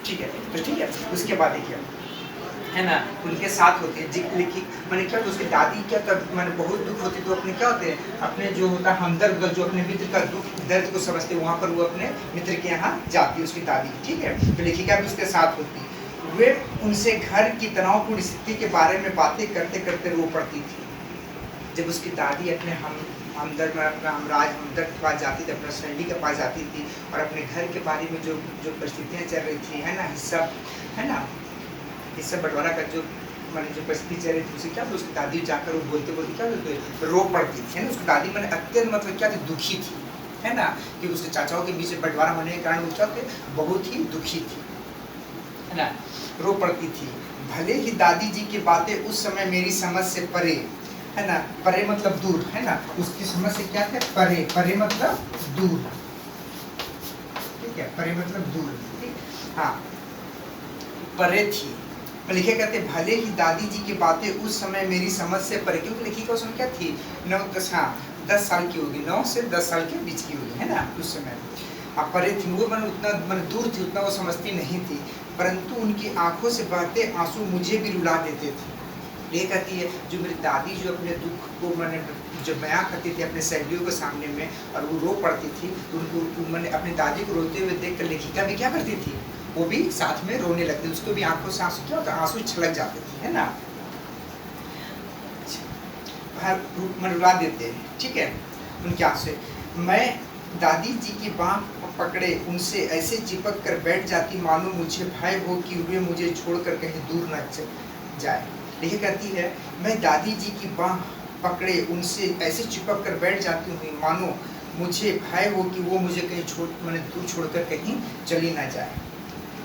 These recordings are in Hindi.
ठीक है। तो ठीक है, उसके बाद देखिए है ना, उनके साथ होते हैं लिखी मैंने क्या, तो उसकी दादी क्या तब मैंने बहुत दुख होती तो अपने क्या होते हैं, अपने जो होता है हमदर्द, जो अपने मित्र का दुख दर्द को समझते वहाँ पर वो अपने मित्र के यहाँ जाती है उसकी दादी। ठीक है, तो लेखिका भी उसके साथ होती। वे उनसे घर की तनावपूर्ण स्थिति के बारे में बातें करते करते रो पड़ती थी। जब उसकी दादी अपने हमदर्द में अपना हमदर्द के पास जाती थी, अपना सहेली के पास जाती थी और अपने घर के बारे में जो जो परिस्थितियाँ चल रही थी है ना, हिस्सा है ना, हिस्सा बंटवारा का जो मैंने जो परिस्थिति चल रही थी उसे क्या, तो उसकी दादी जाकर वो बोलते बोलते क्या बोलते रो पड़ती थी, है ना। उसकी दादी मैंने अत्यंत मतलब क्या थी, दुखी थी, है ना, कि उसके चाचाओं के बीच में बंटवारा होने के कारण वो क्या थे, बहुत ही दुखी थी, है ना, रो पड़ती थी। भले ही दादी जी की बातें उस समय मेरी समझ से परे, है ना, परे मतलब दूर, है ना, उसकी समझ से क्या थे, परे, परे मतलब दूर, ठीक है, परे मतलब दूर, ठीक, हाँ, परे थी। लिखे कहते भले ही दादी जी की बातें उस समय मेरी समझ से परे, क्योंकि लेखिका उस समय क्या थी, 9-10, हाँ 10 साल की होगी, 9 से 10 साल के बीच की होगी, है ना, उस समय परे थी वो, मन उतना मन दूर थी, उतना वो समझती नहीं थी, परंतु उनकी आंखों से बहते आंसू मुझे भी रुला देते थे। ये कहती है जो मेरी दादी जो अपने दुख को मैंने जब बयां करती थी अपने सहेलियों के सामने में और वो रो पड़ती थी, तो उनको मैंने अपनी दादी को रोते हुए देख कर लेखिका भी क्या करती थी, वो भी साथ में रोने लगती, उसको भी आंखों से आंसू क्या होता, आंसू छलक जाते थे, है ना, मन रुला देते हैं, ठीक है, उनके आंसू। मैं दादी जी की बाँह पकड़े उनसे ऐसे चिपक कर बैठ जाती मानो मुझे भय हो कि वे मुझे छोड़कर कहीं दूर न जाए। देखिए कहती है मैं दादी जी की बाँह पकड़े उनसे ऐसे चिपक कर बैठ जाती हूँ मानो मुझे भय हो कि वो मुझे कहीं मैंने दूर छोड़कर कहीं चली ना जाए।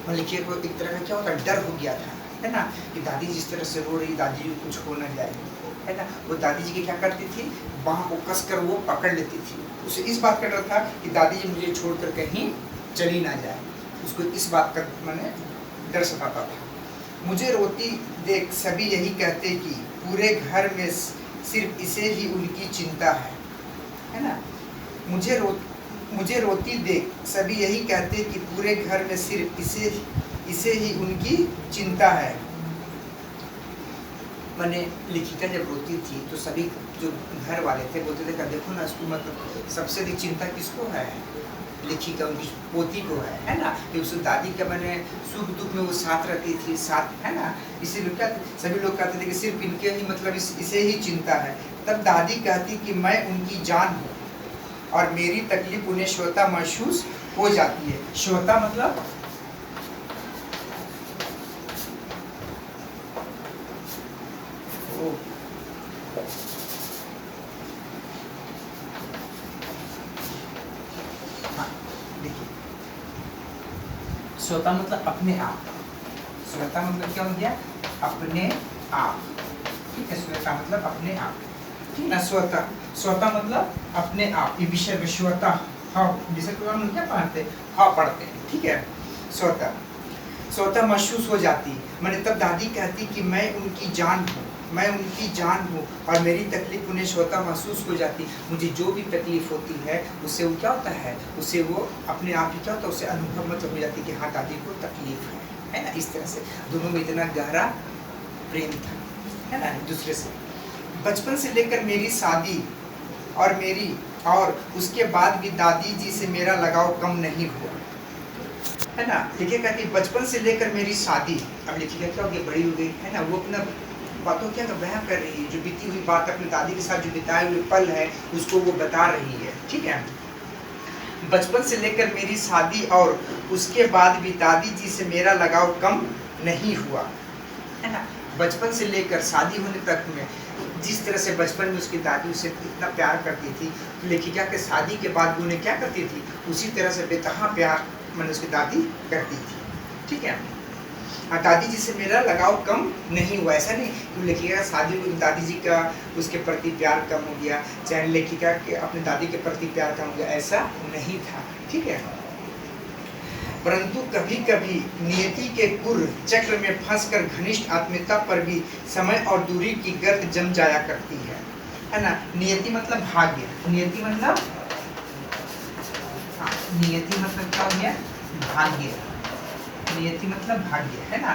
मैं लिखिए को एक तरह का क्या होता डर हो गया था, है ना, कि दादी जिस तरह से रो रही, दादी जी कुछ हो ना जाए, है ना। वो दादी जी की क्या करती थी, बाँह को कसकर वो पकड़ लेती थी, उसे इस बात का डर था कि दादी जी मुझे छोड़कर कहीं चली ना जाए, उसको इस बात का मैंने डर सताता था। मुझे रोती देख सभी यही कहते कि पूरे घर में सिर्फ इसे ही उनकी चिंता है ना। मुझे रोती देख सभी यही कहते कि पूरे घर में सिर्फ इसे ही उनकी चिंता है। मैंने लिखिका जब रोती थी तो सभी जो घर वाले थे बोलते थे देखो ना इसको मतलब सबसे अधिक चिंता किसको है, लिखिका उनकी पोती को है ना, कि उस दादी का मैंने सुख दुख में वो साथ रहती थी, साथ, है ना, इसीलिए क्या सभी लोग कहते थे कि सिर्फ इनके ही मतलब इसे ही चिंता है। तब दादी कहती कि मैं उनकी जान हूँ और मेरी तकलीफ उन्हें स्वतः महसूस हो जाती है। स्वतः मतलब स्वतः मतलब अपने आप, स्वतः मतलब क्या हो गया, अपने आप, ठीक है, स्वतः मतलब अपने आप, ठीक है, स्वतः मतलब अपने आप, ये विषय में स्वतः हाँ विषय को हम क्या पढ़ते हाँ पढ़ते हैं, ठीक है, स्वतः महसूस हो जाती। मैंने तब दादी कहती कि मैं उनकी जान हूँ और मेरी तकलीफ उन्हें स्वतः महसूस हो जाती। मुझे जो भी तकलीफ होती है उससे वो क्या होता है, उससे वो अपने आप ही क्या होता है, उससे अनुभव मतलब हो जाती कि हाँ दादी को तकलीफ है ना। इस तरह से दोनों में इतना गहरा प्रेम था, है ना, एक दूसरे से। बचपन से लेकर मेरी शादी और उसके बाद भी दादी जी से मेरा लगाव कम नहीं हुआ, है ना। लिखिए कहती बचपन से लेकर मेरी शादी, अब लिखिए क्या हो गई, बड़ी हो गई, है ना, वो अपना बातों क्या बयां कर रही है, जो बीती हुई बात अपनी दादी के साथ जो बिताए हुए पल है उसको वो बता रही है, ठीक है। बचपन से लेकर मेरी शादी और उसके बाद भी दादी जी से मेरा लगाव कम नहीं हुआ, है ना। बचपन से लेकर शादी होने तक में जिस तरह से बचपन में उसकी दादी उसे इतना प्यार करती थी, लेखिका के शादी के बाद भी उन्हें क्या करती थी, उसी तरह से बेतहा प्यार मैंने उसकी दादी करती थी, ठीक है। दादी जी से मेरा लगाव कम नहीं हुआ, ऐसा नहीं कि लेखिका शादी में दादी जी का उसके प्रति प्यार कम हो गया, चाहे लेखिका के अपने दादी के प्रति प्यार कम हो गया, ऐसा नहीं था, ठीक है। परंतु कभी कभी नियति के कुर चक्र में फंसकर घनिष्ठ आत्मीयता पर भी समय और दूरी की गर्त जम जाया करती है ना। नियति मतलब भाग्य, नियति मतलब हाँ, नियति मतलब क्या हो गया, भाग्य, नियति मतलब भाग्य है ना।